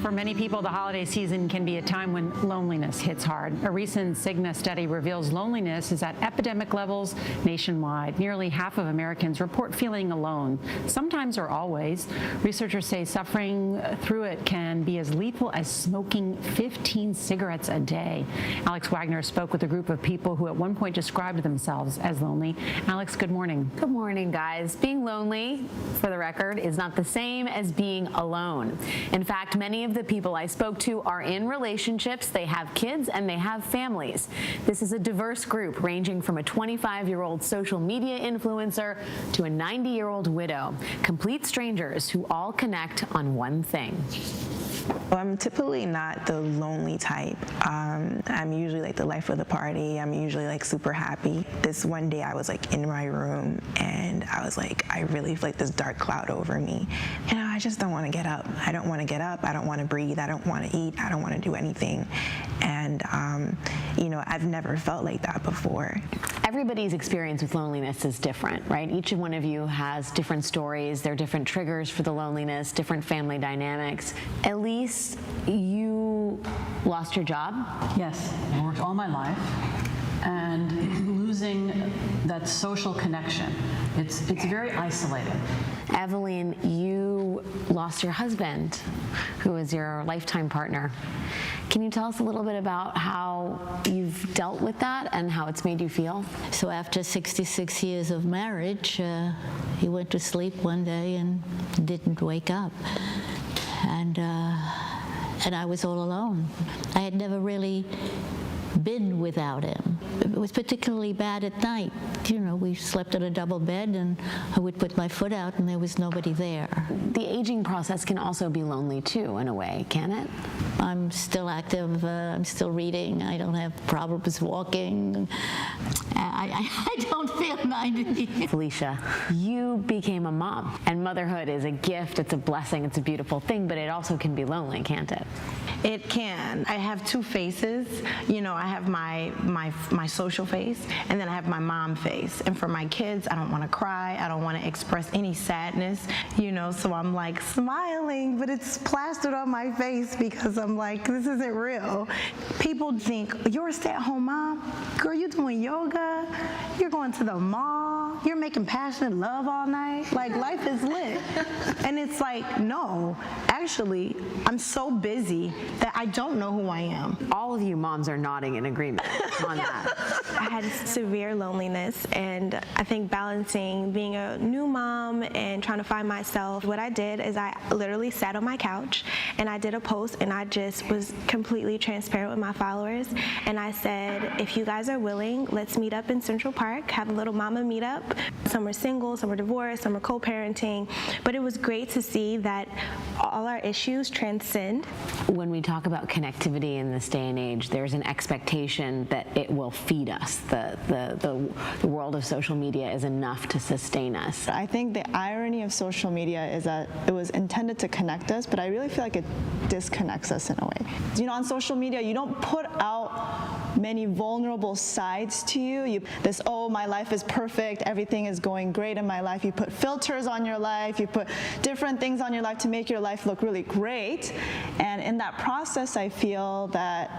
For many people, the holiday season can be a time when loneliness hits hard. A recent Cigna study reveals loneliness is at epidemic levels nationwide. Nearly half of Americans report feeling alone, sometimes or always. Researchers say suffering through it can be as lethal as smoking 15 cigarettes a day. Alex Wagner spoke with a group of people who at one point described themselves as lonely. Alex, good morning. Good morning, guys. Being lonely, for the record, is not the same as being alone. In fact, many of the people I spoke to are in relationships, they have kids, and they have families. This is a diverse group ranging from a 25-year-old social media influencer to a 90-year-old widow, complete strangers who all connect on one thing. I'm typically not the lonely type. I'm usually like the life of the party. I'm usually like super happy. This one day I was like in my room and I was like, I really feel like this dark cloud over me. And I just don't want to get up. I don't want to get up. I don't want to breathe. I don't want to eat. I don't want to do anything. And, I've never felt like that before. Everybody's experience with loneliness is different, right? Each one of you has different stories. There are different triggers for the loneliness, different family dynamics. Elise, you lost your job? Yes, I worked all my life, and losing that social connection, it's very isolating. Evelyn, you lost your husband, who was your lifetime partner. Can you tell us a little bit about how you've dealt with that and how it's made you feel? So after 66 years of marriage, he went to sleep one day and didn't wake up. And I was all alone. I had never really been without him. It was particularly bad at night. We slept in a double bed and I would put my foot out and there was nobody there. The aging process can also be lonely too, in a way, can it? I'm still active, I'm still reading, I don't have problems walking. I don't feel 90. Felicia, you became a mom, and motherhood is a gift, it's a blessing, it's a beautiful thing, but it also can be lonely, can't it? It can. I have two faces. I have my social face, and then I have my mom face. And for my kids, I don't want to cry. I don't want to express any sadness, so I'm like smiling, but it's plastered on my face because I'm like, this isn't real. People think, you're a stay-at-home mom? Girl, you're doing yoga. You're going to the mall. You're making passionate love all night. Like, life is lit. And it's like, no, actually, I'm so busy that I don't know who I am. All of you moms are nodding in agreement on that. I had severe loneliness, and I think balancing being a new mom and trying to find myself, what I did is I literally sat on my couch and I did a post, and I just was completely transparent with my followers, and I said, if you guys are willing, let's meet up in Central Park, have a little mama meetup. Some were single, some were divorced, some were co-parenting, but it was great to see that all our issues transcend. When we talk about connectivity in this day and age, there's an expectation that it will feed us. The world of social media is enough to sustain us. I think the irony of social media is that it was intended to connect us, but I really feel like it disconnects us in a way. On social media, you don't put out many vulnerable sides to you. My life is perfect, everything is going great in my life. You put filters on your life, you put different things on your life to make your life look really great. And in that process, I feel that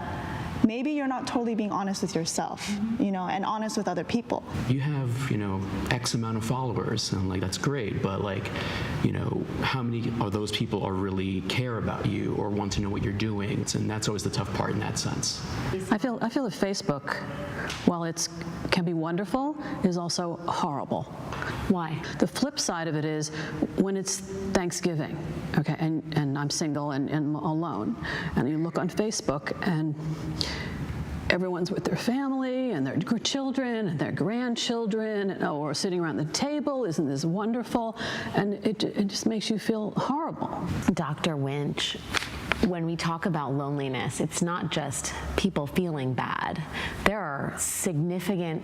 maybe you're not totally being honest with yourself, and honest with other people. You have, X amount of followers, and that's great, but how many of those people are really care about you or want to know what you're doing? And that's always the tough part in that sense. I feel that Facebook, while it can be wonderful, is also horrible. Why? The flip side of it is when it's Thanksgiving, okay, and I'm single and alone, and you look on Facebook and everyone's with their family and their children and their grandchildren, or sitting around the table. Isn't this wonderful? And it just makes you feel horrible. Dr. Winch, when we talk about loneliness, it's not just people feeling bad. There are significant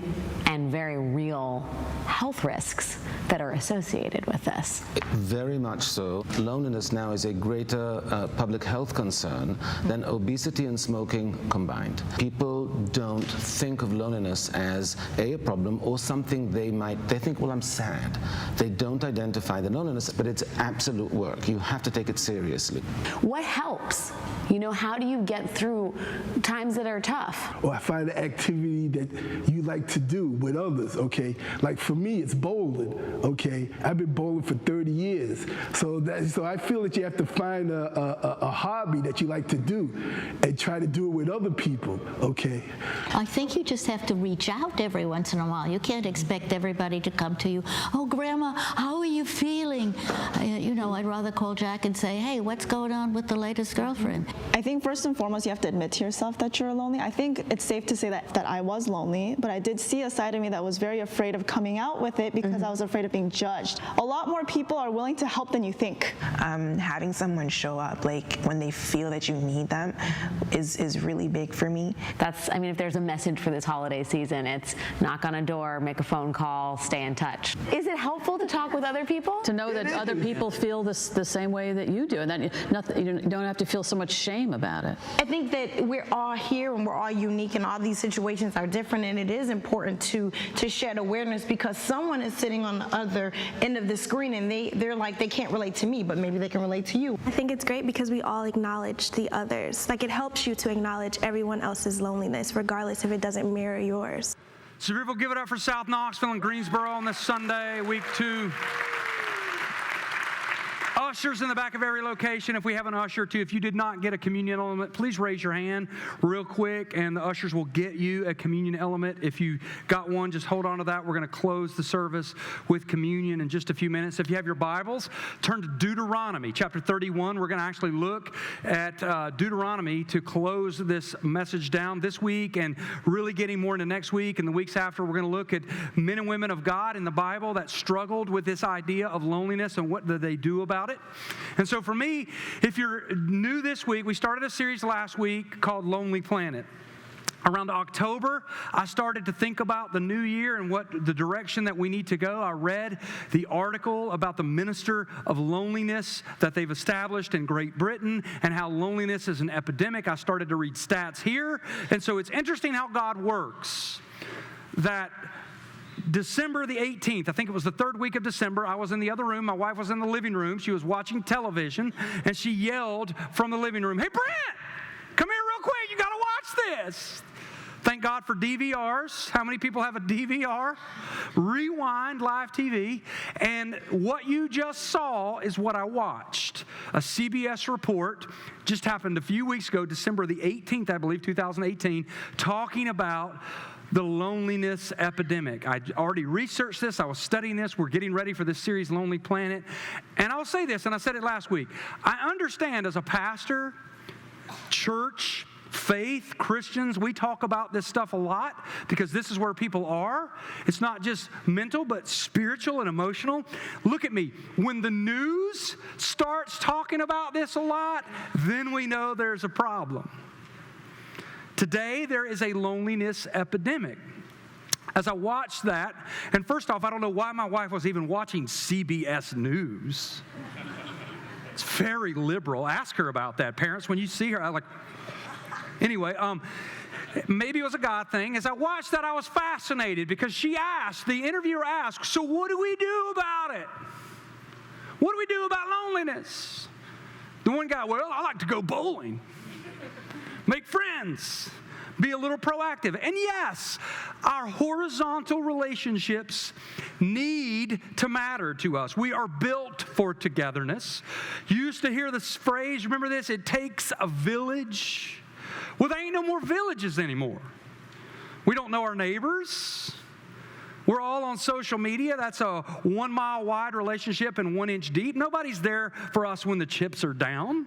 and very real health risks that are associated with this. Very much so. Loneliness now is a greater public health concern than obesity and smoking combined. People don't think of loneliness as a problem or something they think, well, I'm sad. They don't identify the loneliness, but it's absolute work. You have to take it seriously. What helps? helps? You know, how do you get through times that are tough? Or I find an activity that you like to do with others, okay? Like for me, it's bowling, okay? I've been bowling for 30 years. So I feel that you have to find a hobby that you like to do and try to do it with other people, okay? I think you just have to reach out every once in a while. You can't expect everybody to come to you. Oh, Grandma, how are you feeling? You know, I'd rather call Jack and say, hey, what's going on with the latest girlfriend? I think first and foremost, you have to admit to yourself that you're lonely. I think it's safe to say that I was lonely, but I did see a side of me that was very afraid of coming out with it because I was afraid of being judged. A lot more people are willing to help than you think. Having someone show up, like when they feel that you need them, is really big for me. I mean, if there's a message for this holiday season, it's knock on a door, make a phone call, stay in touch. Is it helpful to talk with other people? To know that other people feel the same way that you do, and that you don't have to feel so much shame about it. I think that we're all here and we're all unique and all these situations are different, and it is important to shed awareness because someone is sitting on the other end of the screen and they're like, they can't relate to me, but maybe they can relate to you. I think it's great because we all acknowledge the others. Like, it helps you to acknowledge everyone else's loneliness, regardless if it doesn't mirror yours. So people, give it up for South Knoxville and Greensboro on this Sunday, week 2. Ushers in the back of every location. If we have an usher too, if you did not get a communion element, please raise your hand real quick and the ushers will get you a communion element. If you got one, just hold on to that. We're going to close the service with communion in just a few minutes. If you have your Bibles, turn to Deuteronomy chapter 31. We're going to actually look at Deuteronomy to close this message down this week and really getting more into next week and the weeks after. We're going to look at men and women of God in the Bible that struggled with this idea of loneliness and what did they do about it. And so for me, if you're new this week, we started a series last week called Lonely Planet. Around October, I started to think about the new year and what the direction that we need to go. I read the article about the minister of loneliness that they've established in Great Britain and how loneliness is an epidemic. I started to read stats here. And so it's interesting how God works. That December the 18th, I think it was the 3rd week of December, I was in the other room. My wife was in the living room. She was watching television, and she yelled from the living room, "Hey, Brent, come here real quick. You got to watch this." Thank God for DVRs. How many people have a DVR? Rewind live TV. And what you just saw is what I watched. A CBS report just happened a few weeks ago, December the 18th, I believe, 2018, talking about the loneliness epidemic. I already researched this. I was studying this. We're getting ready for this series, Lonely Planet. And I'll say this, and I said it last week. I understand as a pastor, church, faith, Christians, we talk about this stuff a lot because this is where people are. It's not just mental, but spiritual and emotional. Look at me. When the news starts talking about this a lot, then we know there's a problem. Today, there is a loneliness epidemic. As I watched that, and first off, I don't know why my wife was even watching CBS News. It's very liberal. Ask her about that. Parents, when you see her, anyway, maybe it was a God thing. As I watched that, I was fascinated because the interviewer asked, so what do we do about it? What do we do about loneliness? The one guy, well, I like to go bowling. Make friends, be a little proactive. And yes, our horizontal relationships need to matter to us. We are built for togetherness. You used to hear this phrase, remember this? It takes a village. Well, there ain't no more villages anymore. We don't know our neighbors. We're all on social media. That's a 1 mile wide relationship and 1 inch deep. Nobody's there for us when the chips are down.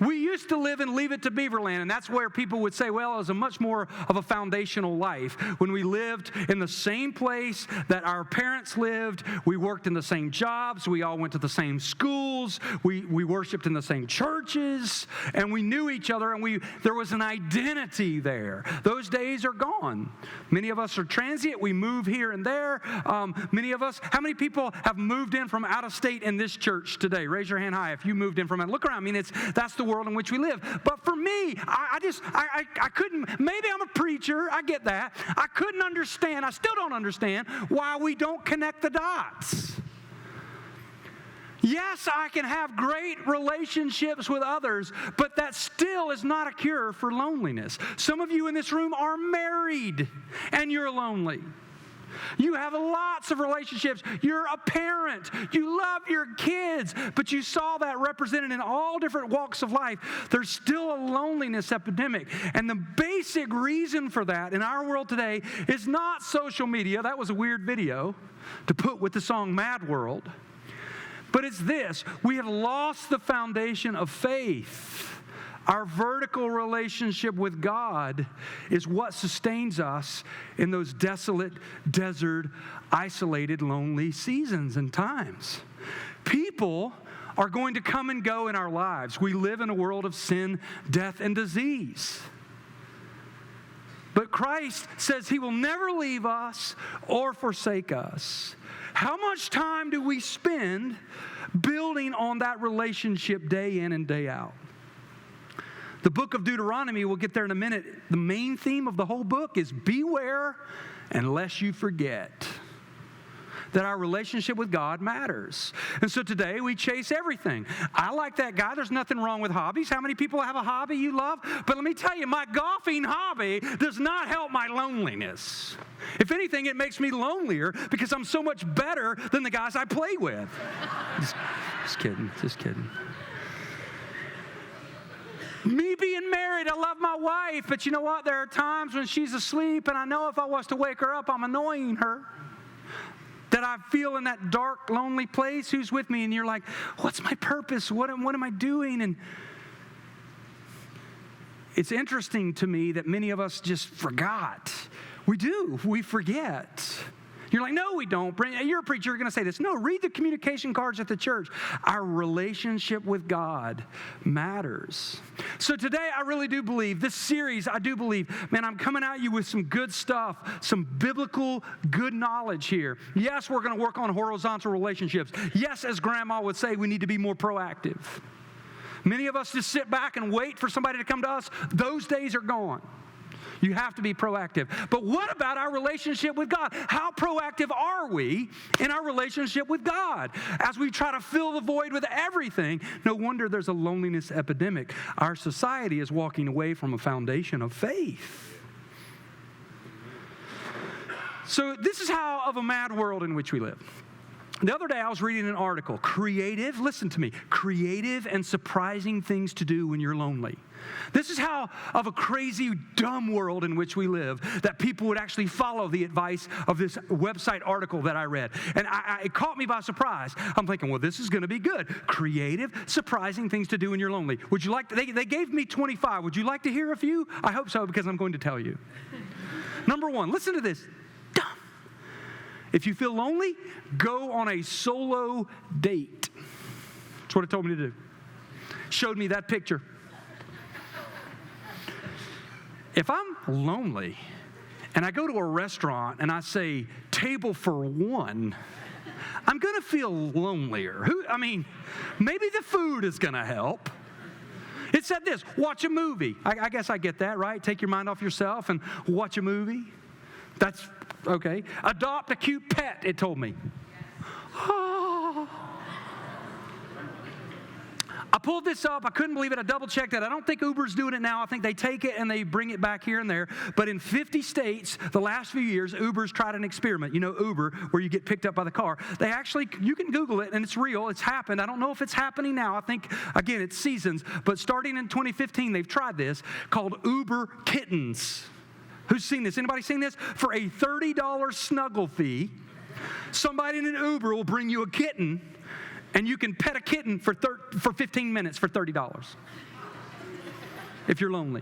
We used to live in Leave It to Beaverland, and that's where people would say, well, it was a much more of a foundational life. When we lived in the same place that our parents lived, we worked in the same jobs, we all went to the same schools, we worshiped in the same churches, and we knew each other, and there was an identity there. Those days are gone. Many of us are transient. We move here and there. Many of us, how many people have moved in from out of state in this church today? Raise your hand high if you moved in from out. Look around. I mean, that's the world in which we live. But for me, I couldn't, maybe I'm a preacher, I get that. I couldn't understand, I still don't understand why we don't connect the dots. Yes, I can have great relationships with others, but that still is not a cure for loneliness. Some of you in this room are married and you're lonely. You have lots of relationships. You're a parent. You love your kids, but you saw that represented in all different walks of life. There's still a loneliness epidemic. And the basic reason for that in our world today is not social media. That was a weird video to put with the song Mad World. But it's this: we have lost the foundation of faith. Our vertical relationship with God is what sustains us in those desolate, desert, isolated, lonely seasons and times. People are going to come and go in our lives. We live in a world of sin, death, and disease. But Christ says He will never leave us or forsake us. How much time do we spend building on that relationship day in and day out? The book of Deuteronomy, we'll get there in a minute, the main theme of the whole book is beware unless you forget that our relationship with God matters. And so today we chase everything. I like that guy. There's nothing wrong with hobbies. How many people have a hobby you love? But let me tell you, my golfing hobby does not help my loneliness. If anything, it makes me lonelier because I'm so much better than the guys I play with. Just kidding. Me being married, I love my wife, but you know what? There are times when she's asleep, and I know if I was to wake her up, I'm annoying her. That I feel in that dark, lonely place. Who's with me? And you're like, what's my purpose? What am I doing? And it's interesting to me that many of us just forgot. We do. We forget. You're like, no, we don't. Brent, you're a preacher. You're going to say this. No, read the communication cards at the church. Our relationship with God matters. So today, I really do believe, this series, I do believe, man, I'm coming at you with some good stuff, some biblical good knowledge here. Yes, we're going to work on horizontal relationships. Yes, as Grandma would say, we need to be more proactive. Many of us just sit back and wait for somebody to come to us. Those days are gone. You have to be proactive. But what about our relationship with God? How proactive are we in our relationship with God? As we try to fill the void with everything, no wonder there's a loneliness epidemic. Our society is walking away from a foundation of faith. So this is how of a mad world in which we live. The other day I was reading an article, listen to me, creative and surprising things to do when you're lonely. This is how of a crazy, dumb world in which we live, that people would actually follow the advice of this website article that I read. And it caught me by surprise. I'm thinking, well, this is going to be good. Creative, surprising things to do when you're lonely. Would you like to, they gave me 25. Would you like to hear a few? I hope so, because I'm going to tell you. Number one, listen to this. If you feel lonely, go on a solo date. That's what it told me to do. Showed me that picture. If I'm lonely and I go to a restaurant and I say, table for one, I'm going to feel lonelier. Maybe the food is going to help. It said this, watch a movie. I guess I get that, right? Take your mind off yourself and watch a movie. That's okay. Adopt a cute pet, it told me. Oh. I pulled this up. I couldn't believe it. I double-checked it. I don't think Uber's doing it now. I think they take it and they bring it back here and there. But in 50 states, the last few years, Uber's tried an experiment. You know Uber, where you get picked up by the car. They actually, you can Google it, and it's real. It's happened. I don't know if it's happening now. I think, again, it's seasons. But starting in 2015, they've tried this called Uber Kittens. Who's seen this? Anybody seen this? For a $30 snuggle fee, somebody in an Uber will bring you a kitten, and you can pet a kitten for 15 minutes for $30 if you're lonely.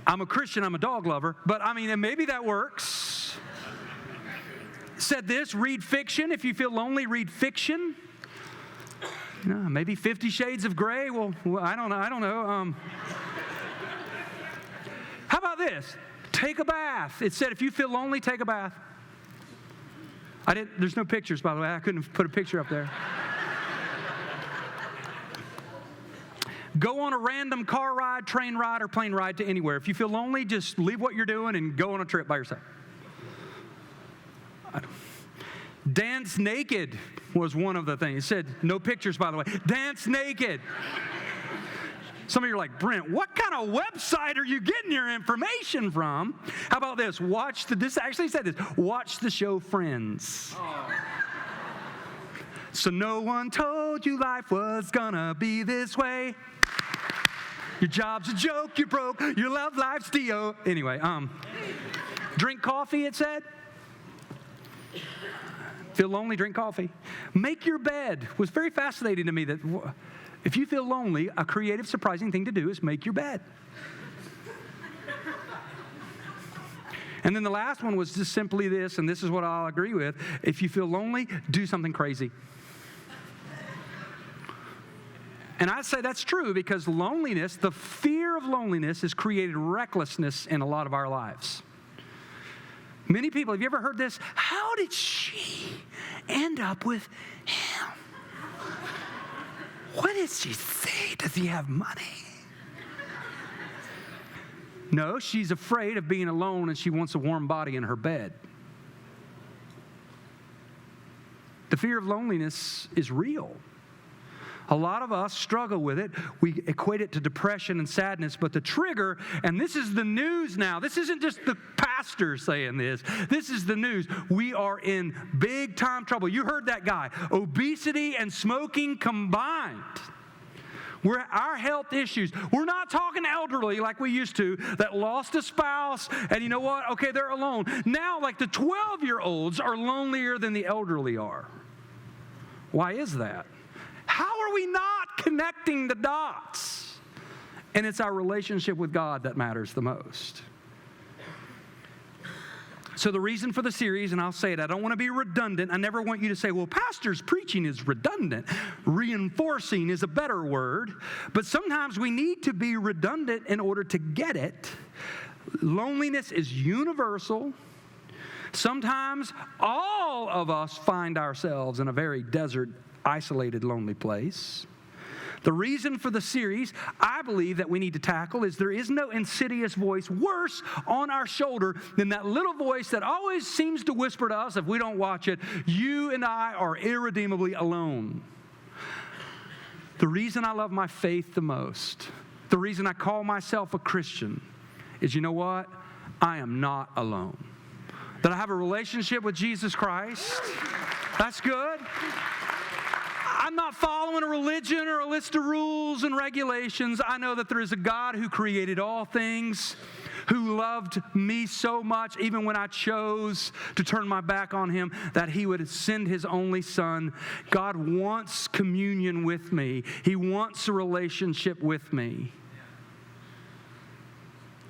I'm a Christian, I'm a dog lover, but maybe that works. Said this, read fiction. If you feel lonely, read fiction. Maybe 50 Shades of Grey. Well, I don't know. How about this? Take a bath. It said if you feel lonely, take a bath. There's no pictures, by the way. I couldn't put a picture up there. Go on a random car ride, train ride, or plane ride to anywhere. If you feel lonely, just leave what you're doing and go on a trip by yourself. Dance naked was one of the things. It said, no pictures, by the way. Dance naked. Some of you are like, Brent, what kind of website are you getting your information from? How about this? This actually said this. Watch the show Friends. Oh. So no one told you life was gonna be this way. Your job's a joke, you're broke, your love life's Dio. Anyway, drink coffee, it said. Feel lonely, drink coffee. Make your bed. It was very fascinating to me that if you feel lonely, a creative, surprising thing to do is make your bed. And then the last one was just simply this, and this is what I'll agree with. If you feel lonely, do something crazy. And I say that's true because loneliness, the fear of loneliness, has created recklessness in a lot of our lives. Many people, have you ever heard this? How did she end up with him? What did she say? Does he have money? No, she's afraid of being alone and she wants a warm body in her bed. The fear of loneliness is real. A lot of us struggle with it. We equate it to depression and sadness, but the trigger, and this is the news now. This isn't just the pastor saying this. This is the news. We are in big time trouble. You heard that guy. Obesity and smoking combined. Our health issues. We're not talking elderly like we used to that lost a spouse, and you know what? Okay, they're alone. Now, like the 12-year-olds are lonelier than the elderly are. Why is that? How are we not connecting the dots? And it's our relationship with God that matters the most. So the reason for the series, and I'll say it, I don't want to be redundant. I never want you to say, well, pastor's preaching is redundant. Reinforcing is a better word. But sometimes we need to be redundant in order to get it. Loneliness is universal. Sometimes all of us find ourselves in a very desert, isolated, lonely place. The reason for the series, I believe, that we need to tackle is there is no insidious voice worse on our shoulder than that little voice that always seems to whisper to us if we don't watch it, you and I are irredeemably alone. The reason I love my faith the most, the reason I call myself a Christian is, you know what? I am not alone. That I have a relationship with Jesus Christ, that's good. I'm not following a religion or a list of rules and regulations. I know that there is a God who created all things, who loved me so much, even when I chose to turn my back on him, that he would send his only son. God wants communion with me. He wants a relationship with me.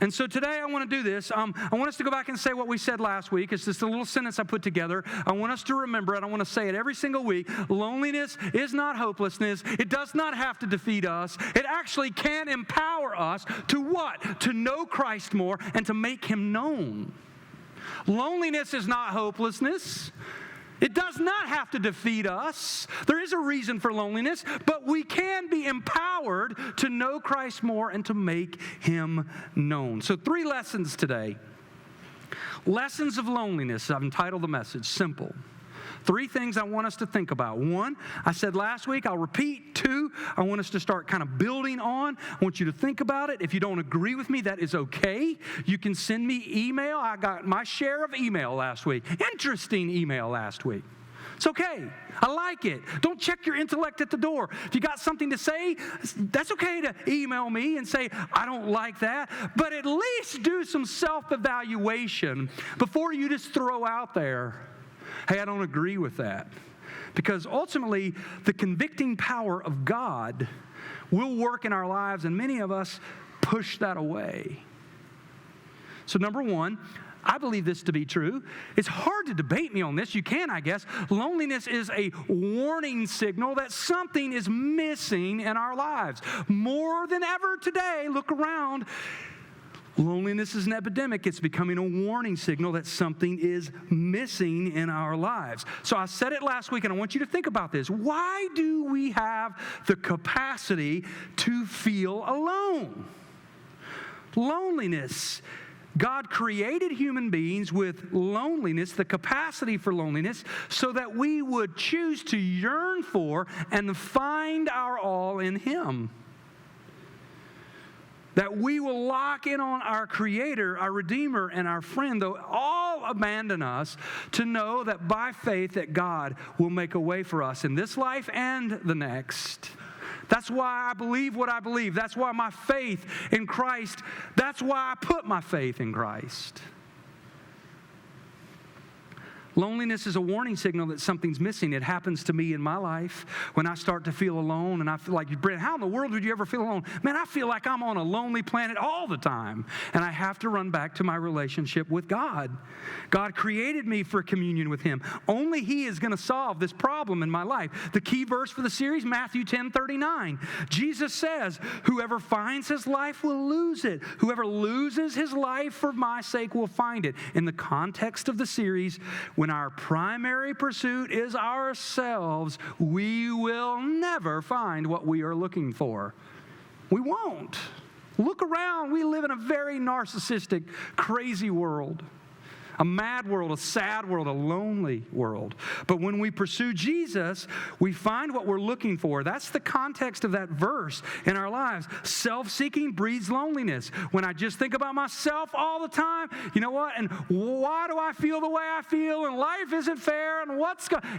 And so today I want to do this. I want us to go back and say what we said last week. It's just a little sentence I put together. I want us to remember it. I want to say it every single week. Loneliness is not hopelessness. It does not have to defeat us. It actually can empower us to what? To know Christ more and to make him known. Loneliness is not hopelessness. It does not have to defeat us. There is a reason for loneliness, but we can be empowered to know Christ more and to make him known. So 3 lessons today. Lessons of loneliness. I've entitled the message, Simple. 3 things I want us to think about. 1, I said last week, I'll repeat. 2, I want us to start kind of building on. I want you to think about it. If you don't agree with me, that is okay. You can send me email. I got my share of email last week. Interesting email last week. It's okay. I like it. Don't check your intellect at the door. If you got something to say, that's okay to email me and say, I don't like that. But at least do some self-evaluation before you just throw out there, hey, I don't agree with that. Because ultimately, the convicting power of God will work in our lives, and many of us push that away. So number 1, I believe this to be true. It's hard to debate me on this. You can, I guess. Loneliness is a warning signal that something is missing in our lives. More than ever today, look around. Loneliness is an epidemic. It's becoming a warning signal that something is missing in our lives. So I said it last week, and I want you to think about this. Why do we have the capacity to feel alone? Loneliness God created human beings with loneliness, the capacity for loneliness, so that we would choose to yearn for and find our all in Him. That we will lock in on our Creator, our Redeemer, and our friend, though all abandon us, to know that by faith that God will make a way for us in this life and the next. That's why I believe what I believe. That's why my faith in Christ, that's why I put my faith in Christ. Loneliness is a warning signal that something's missing. It happens to me in my life when I start to feel alone, and I feel like, Brent, how in the world would you ever feel alone? Man, I feel like I'm on a lonely planet all the time, and I have to run back to my relationship with God. God created me for communion with Him. Only He is going to solve this problem in my life. The key verse for the series, Matthew 10:39. Jesus says, whoever finds his life will lose it. Whoever loses his life for my sake will find it. In the context of the series, when our primary pursuit is ourselves, we will never find what we are looking for. We won't. Look around. We live in a very narcissistic, crazy world. A mad world, a sad world, a lonely world. But when we pursue Jesus, we find what we're looking for. That's the context of that verse in our lives. Self-seeking breeds loneliness. When I just think about myself all the time, you know what? And why do I feel the way I feel? And life isn't fair. And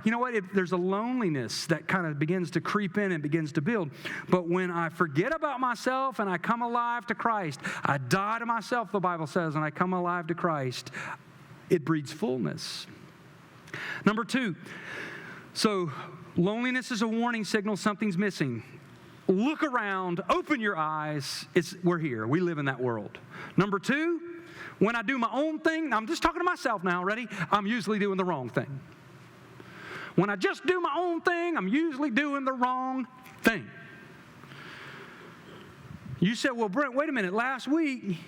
you know what? There's a loneliness that kind of begins to creep in and begins to build. But when I forget about myself and I come alive to Christ, I die to myself, the Bible says, and I come alive to Christ, it breeds fullness. Number 2, so loneliness is a warning signal something's missing. Look around, open your eyes. We're here. We live in that world. Number 2, when I do my own thing, I'm just talking to myself now, ready? I'm usually doing the wrong thing. When I just do my own thing, I'm usually doing the wrong thing. You said, well, Brent, wait a minute. Last week,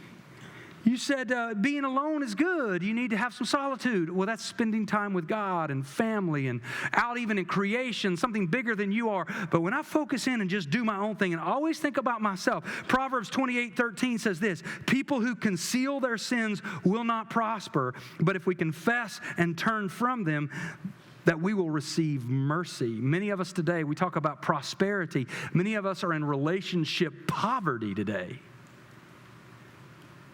you said being alone is good. You need to have some solitude. Well, that's spending time with God and family and out even in creation, something bigger than you are. But when I focus in and just do my own thing and always think about myself, Proverbs 28:13 says this, people who conceal their sins will not prosper, but if we confess and turn from them, that we will receive mercy. Many of us today, we talk about prosperity. Many of us are in relationship poverty today.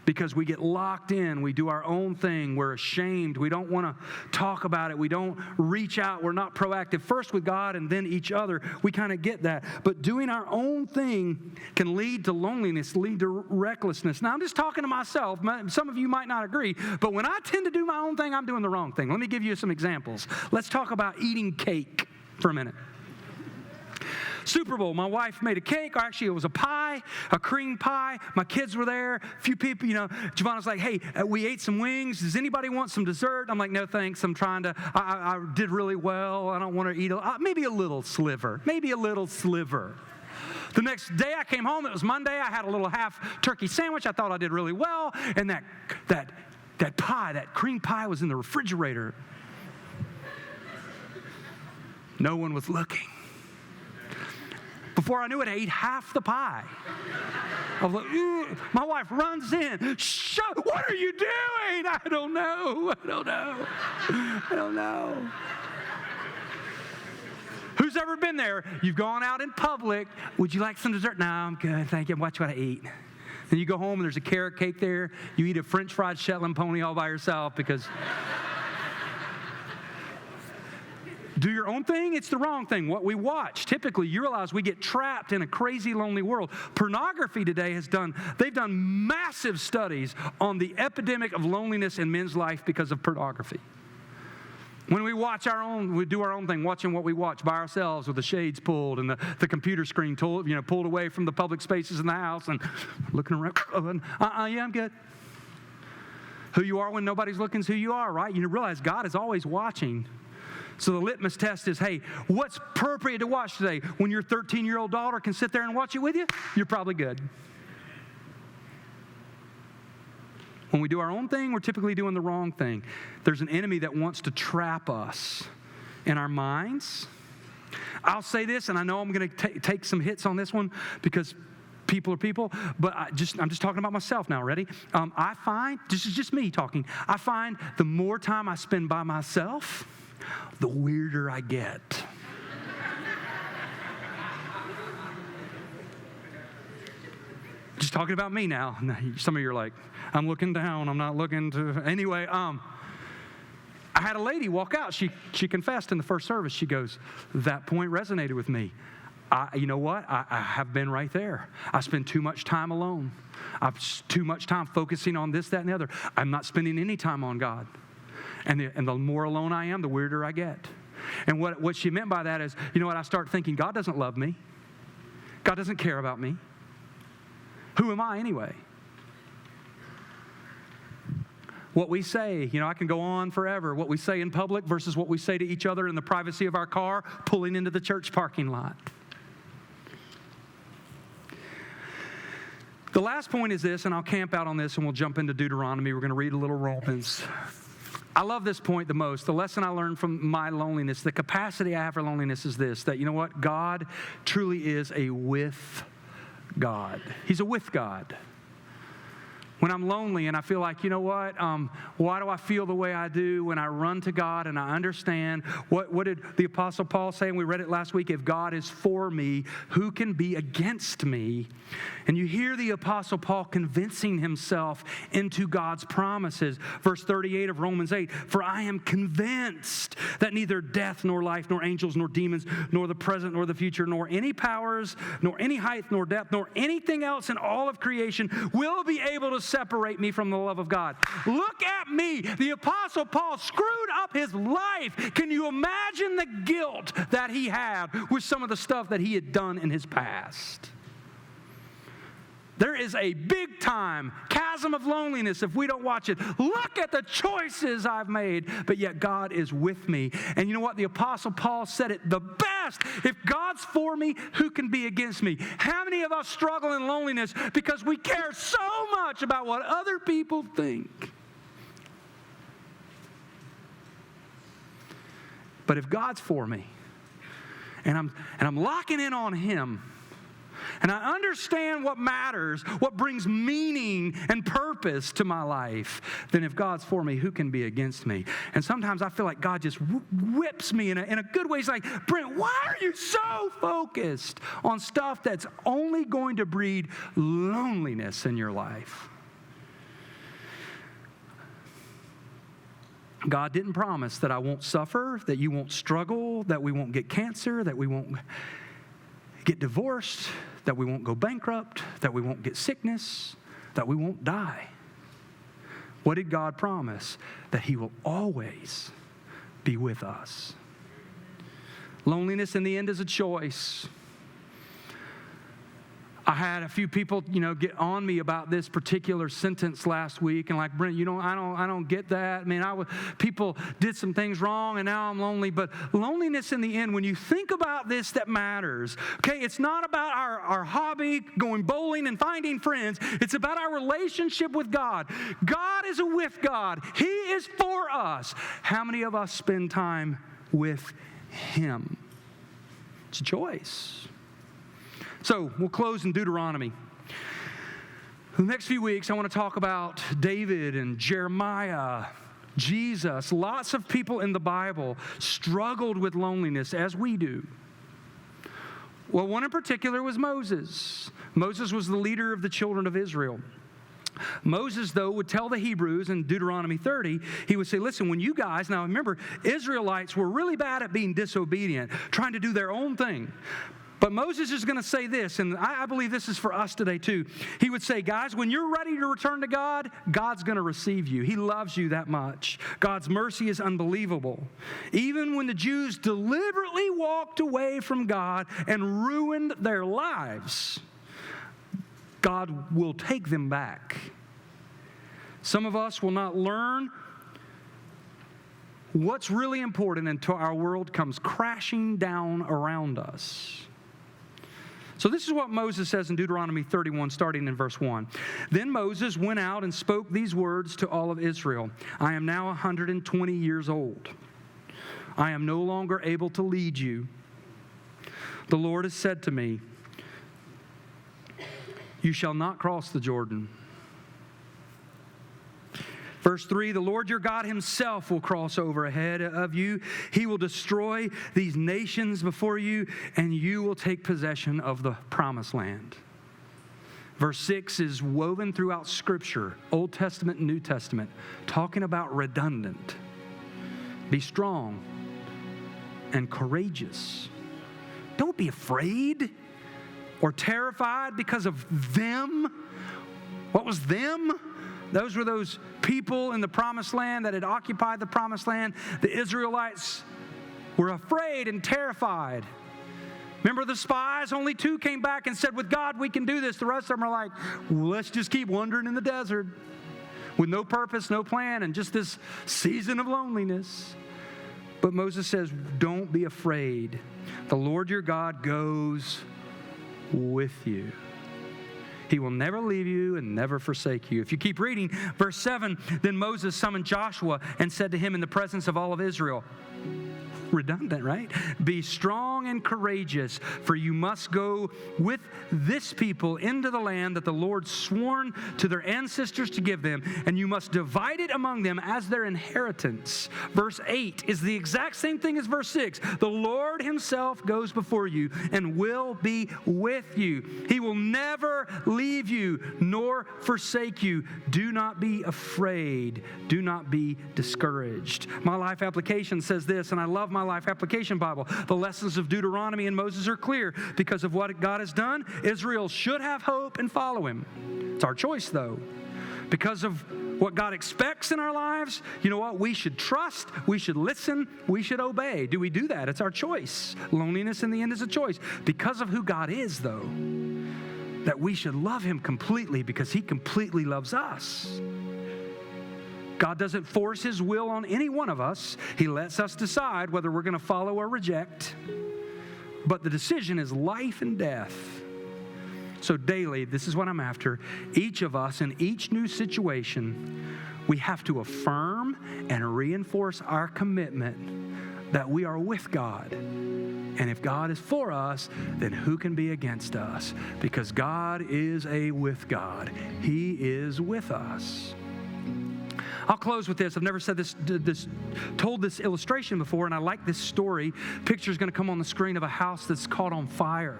Because we get locked in, we do our own thing, we're ashamed, we don't want to talk about it, we don't reach out, we're not proactive, first with God and then each other. We kind of get that. But doing our own thing can lead to loneliness, lead to recklessness. Now, I'm just talking to myself. Some of you might not agree, but when I tend to do my own thing, I'm doing the wrong thing. Let me give you some examples. Let's talk about eating cake for a minute. Super Bowl, my wife made a cake, or actually it was a pie, a cream pie. My kids were there, a few people, Giovanna's like, hey, we ate some wings. Does anybody want some dessert? I'm like, no, thanks. I did really well. I don't want to eat, maybe a little sliver. The next day I came home, it was Monday. I had a little half turkey sandwich. I thought I did really well. And that pie, that cream pie was in the refrigerator. No one was looking. Before I knew it, I ate half the pie. I was like, my wife runs in. What are you doing? I don't know. Who's ever been there? You've gone out in public. Would you like some dessert? No, I'm good. Thank you. Watch what I eat. Then you go home and there's a carrot cake there. You eat a French fried Shetland pony all by yourself because... Do your own thing, it's the wrong thing. What we watch, typically, you realize we get trapped in a crazy, lonely world. Pornography today they've done massive studies on the epidemic of loneliness in men's life because of pornography. When we we do our own thing, watching what we watch by ourselves with the shades pulled and the computer screen pulled away from the public spaces in the house and looking around, yeah, I'm good. Who you are when nobody's looking is who you are, right? You realize God is always watching. So the litmus test is, hey, what's appropriate to watch today? When your 13-year-old daughter can sit there and watch it with you, you're probably good. When we do our own thing, we're typically doing the wrong thing. There's an enemy that wants to trap us in our minds. I'll say this, and I know I'm going to take some hits on this one because people are people, but I'm just talking about myself now. Ready? I find, this is just me talking, I find the more time I spend by myself, the weirder I get. Just talking about me now. Some of you are like, I'm looking down, I'm not looking to. Anyway, I had a lady walk out. She confessed in the first service. She goes, that point resonated with me. You know what? I have been right there. I spend too much time alone. I've too much time focusing on this, that, and the other. I'm not spending any time on God. And the more alone I am, the weirder I get. And what she meant by that is, you know what? I start thinking, God doesn't love me. God doesn't care about me. Who am I anyway? What we say, I can go on forever. What we say in public versus what we say to each other in the privacy of our car, pulling into the church parking lot. The last point is this, and I'll camp out on this and we'll jump into Deuteronomy. We're going to read a little Romans. I love this point the most. The lesson I learned from my loneliness, the capacity I have for loneliness is this, that you know what? God truly is a with God. He's a with God. When I'm lonely and I feel like, you know what, why do I feel the way I do? When I run to God and I understand, what did the Apostle Paul say? And we read it last week, if God is for me, who can be against me? And you hear the Apostle Paul convincing himself into God's promises. Verse 38 of Romans 8, for I am convinced that neither death nor life nor angels nor demons nor the present nor the future nor any powers nor any height nor depth nor anything else in all of creation will be able to separate me from the love of God. Look at me. The Apostle Paul screwed up his life. Can you imagine the guilt that he had with some of the stuff that he had done in his past? There is a big time chasm of loneliness if we don't watch it. Look at the choices I've made, but yet God is with me. And you know what? The Apostle Paul said it the best. If God's for me, who can be against me? How many of us struggle in loneliness because we care so much about what other people think? But if God's for me, and I'm locking in on Him, and I understand what matters, what brings meaning and purpose to my life, then if God's for me, who can be against me? And sometimes I feel like God just whips me in a good way. He's like, Brent, why are you so focused on stuff that's only going to breed loneliness in your life? God didn't promise that I won't suffer, that you won't struggle, that we won't get cancer, that we won't get divorced, that we won't go bankrupt, that we won't get sickness, that we won't die. What did God promise? That He will always be with us. Loneliness in the end is a choice. I had a few people, get on me about this particular sentence last week, and like, Brent, I don't get that. I mean, people did some things wrong, and now I'm lonely. But loneliness in the end, when you think about this, that matters. Okay, it's not about our hobby, going bowling and finding friends. It's about our relationship with God. God is a with God. He is for us. How many of us spend time with Him? It's a choice. So we'll close in Deuteronomy. The next few weeks, I want to talk about David and Jeremiah, Jesus. Lots of people in the Bible struggled with loneliness, as we do. Well, one in particular was Moses. Moses was the leader of the children of Israel. Moses, though, would tell the Hebrews in Deuteronomy 30, he would say, listen, when you guys, now remember, Israelites were really bad at being disobedient, trying to do their own thing. But Moses is going to say this, and I believe this is for us today too. He would say, guys, when you're ready to return to God, God's going to receive you. He loves you that much. God's mercy is unbelievable. Even when the Jews deliberately walked away from God and ruined their lives, God will take them back. Some of us will not learn what's really important until our world comes crashing down around us. So this is what Moses says in Deuteronomy 31, starting in verse 1. Then Moses went out and spoke these words to all of Israel. I am now 120 years old. I am no longer able to lead you. The Lord has said to me, you shall not cross the Jordan. Verse 3, the Lord your God himself will cross over ahead of you. He will destroy these nations before you, and you will take possession of the promised land. Verse 6 is woven throughout Scripture, Old Testament and New Testament, talking about redundant. Be strong and courageous. Don't be afraid or terrified because of them. What was them? Those were those people in the promised land that had occupied the promised land. The Israelites were afraid and terrified. Remember the spies? Only 2 came back and said, with God, we can do this. The rest of them are like, well, let's just keep wandering in the desert with no purpose, no plan, and just this season of loneliness. But Moses says, don't be afraid. The Lord your God goes with you. He will never leave you and never forsake you. If you keep reading, verse 7, then Moses summoned Joshua and said to him in the presence of all of Israel, redundant, right? Be strong and courageous, for you must go with this people into the land that the Lord sworn to their ancestors to give them, and you must divide it among them as their inheritance. Verse 8 is the exact same thing as verse 6. The Lord himself goes before you and will be with you. He will never leave you nor forsake you. Do not be afraid. Do not be discouraged. My life application says this, and I love my life application Bible. The lessons of Deuteronomy and Moses are clear. Because of what God has done, Israel should have hope and follow him. It's our choice, though. Because of what God expects in our lives, you know what? We should trust, we should listen, we should obey. Do we do that? It's our choice. Loneliness in the end is a choice. Because of who God is, though, that we should love him completely because he completely loves us. God doesn't force his will on any one of us. He lets us decide whether we're going to follow or reject. But the decision is life and death. So daily, this is what I'm after. Each of us in each new situation, we have to affirm and reinforce our commitment that we are with God. And if God is for us, then who can be against us? Because God is a with God. He is with us. I'll close with this. I've never said told this illustration before, and I like this story. Picture's going to come on the screen of a house that's caught on fire.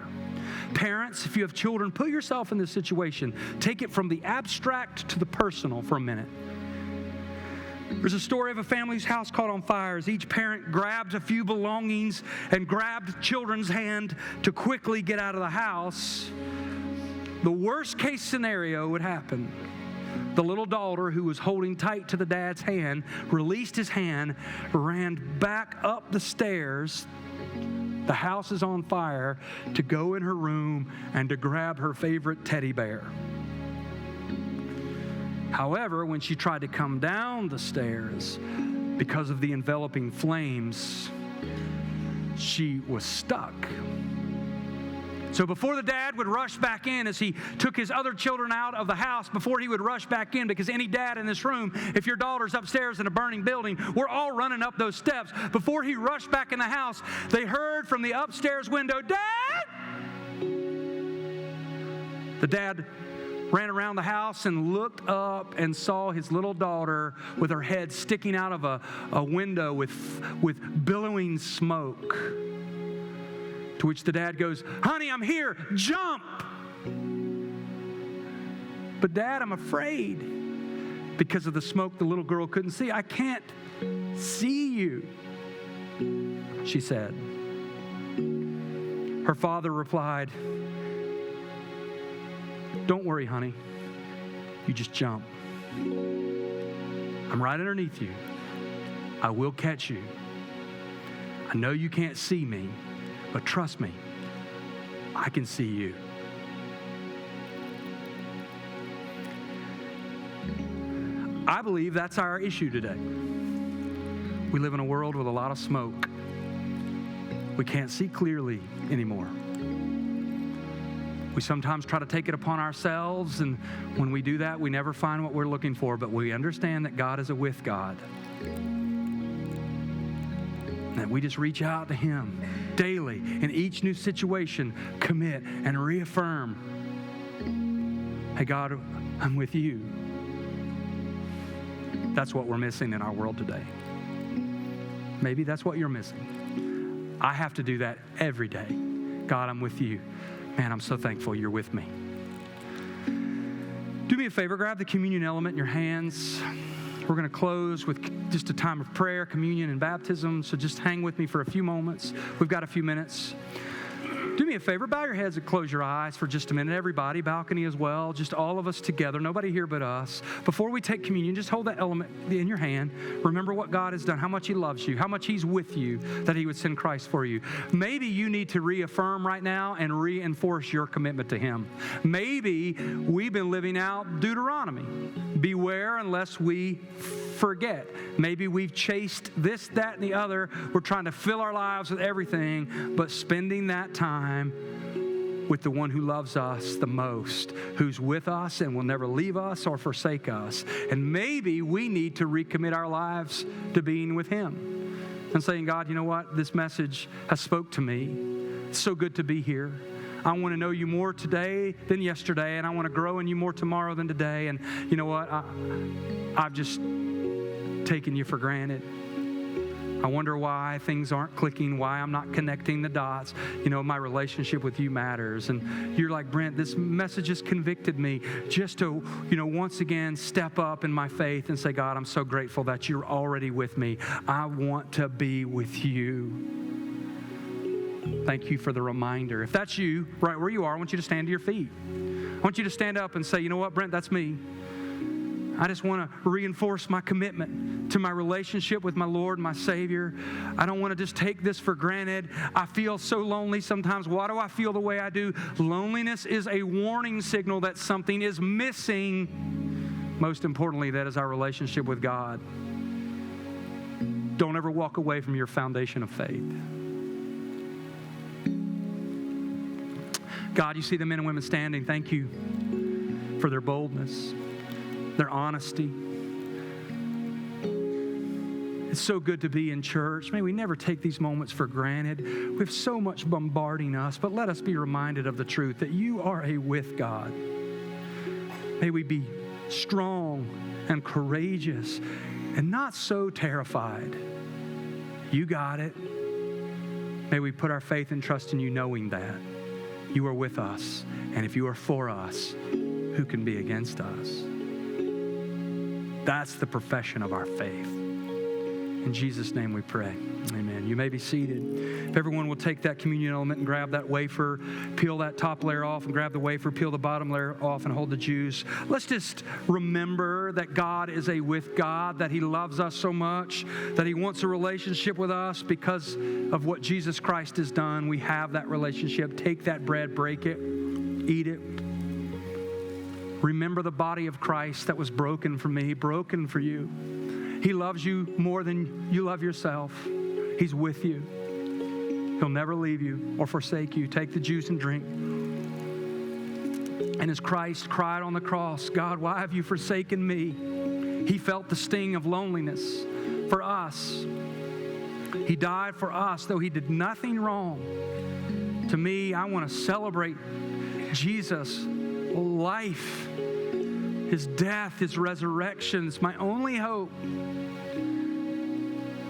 Parents, if you have children, put yourself in this situation. Take it from the abstract to the personal for a minute. There's a story of a family's house caught on fire as each parent grabbed a few belongings and grabbed children's hand to quickly get out of the house. The worst case scenario would happen. The little daughter, who was holding tight to the dad's hand, released his hand, ran back up the stairs. The house is on fire, to go in her room and to grab her favorite teddy bear. However, when she tried to come down the stairs, because of the enveloping flames, she was stuck. So before the dad would rush back in, as he took his other children out of the house, before he would rush back in, because any dad in this room, if your daughter's upstairs in a burning building, we're all running up those steps. Before he rushed back in the house, they heard from the upstairs window, "Dad!" The dad ran around the house and looked up and saw his little daughter with her head sticking out of a window with billowing smoke. To which the dad goes, "Honey, I'm here, jump!" "But Dad, I'm afraid." Because of the smoke, the little girl couldn't see. "I can't see you," she said. Her father replied, "Don't worry, honey. You just jump. I'm right underneath you. I will catch you. I know you can't see me, but trust me, I can see you." I believe that's our issue today. We live in a world with a lot of smoke. We can't see clearly anymore. We sometimes try to take it upon ourselves, and when we do that, we never find what we're looking for, but we understand that God is a with God. That we just reach out to him daily in each new situation, commit and reaffirm Hey, God, I'm with you. That's what we're missing in our world today. Maybe that's what you're missing. I have to do that every day. God, I'm with you. Man, I'm so thankful you're with me. Do me a favor, grab the communion element in your hands. We're going to close with just a time of prayer, communion, and baptism. So just hang with me for a few moments. We've got a few minutes. Do me a favor, bow your heads and close your eyes for just a minute. Everybody, balcony as well, just all of us together, nobody here but us. Before we take communion, just hold that element in your hand. Remember what God has done, how much He loves you, how much He's with you, that He would send Christ for you. Maybe you need to reaffirm right now and reinforce your commitment to Him. Maybe we've been living out Deuteronomy. Beware unless we forget. Maybe we've chased this, that, and the other. We're trying to fill our lives with everything, but spending that time with the one who loves us the most, who's with us and will never leave us or forsake us. And maybe we need to recommit our lives to being with Him and saying, God, you know what? This message has spoke to me. It's so good to be here. I want to know you more today than yesterday, and I want to grow in you more tomorrow than today. And you know what? I've just taken you for granted. I wonder why things aren't clicking, why I'm not connecting the dots. You know, my relationship with you matters. And you're like, Brent, this message has convicted me just to, once again step up in my faith and say, God, I'm so grateful that you're already with me. I want to be with you. Thank you for the reminder. If that's you, right where you are, I want you to stand to your feet. I want you to stand up and say, you know what, Brent, that's me. I just want to reinforce my commitment to my relationship with my Lord, my Savior. I don't want to just take this for granted. I feel so lonely sometimes. Why do I feel the way I do? Loneliness is a warning signal that something is missing. Most importantly, that is our relationship with God. Don't ever walk away from your foundation of faith. God, you see the men and women standing. Thank you for their boldness, their honesty. It's so good to be in church. May we never take these moments for granted. We have so much bombarding us, but let us be reminded of the truth that you are a with God. May we be strong and courageous and not so terrified. You got it. May we put our faith and trust in you, knowing that you are with us. And if you are for us, who can be against us? That's the profession of our faith. In Jesus' name we pray. Amen. You may be seated. If everyone will take that communion element and grab that wafer, peel that top layer off and grab the wafer, peel the bottom layer off and hold the juice. Let's just remember that God is a with God, that He loves us so much, that He wants a relationship with us because of what Jesus Christ has done. We have that relationship. Take that bread, break it, eat it. Remember the body of Christ that was broken for me, broken for you. He loves you more than you love yourself. He's with you. He'll never leave you or forsake you. Take the juice and drink. And as Christ cried on the cross, God, why have you forsaken me? He felt the sting of loneliness for us. He died for us, though He did nothing wrong. To me, I want to celebrate Jesus' life, His death, His resurrection. It's my only hope.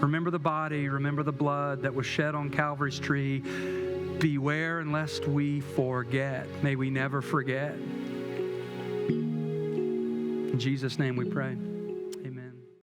Remember the body, remember the blood that was shed on Calvary's tree. Beware lest we forget. May we never forget. In Jesus' name we pray.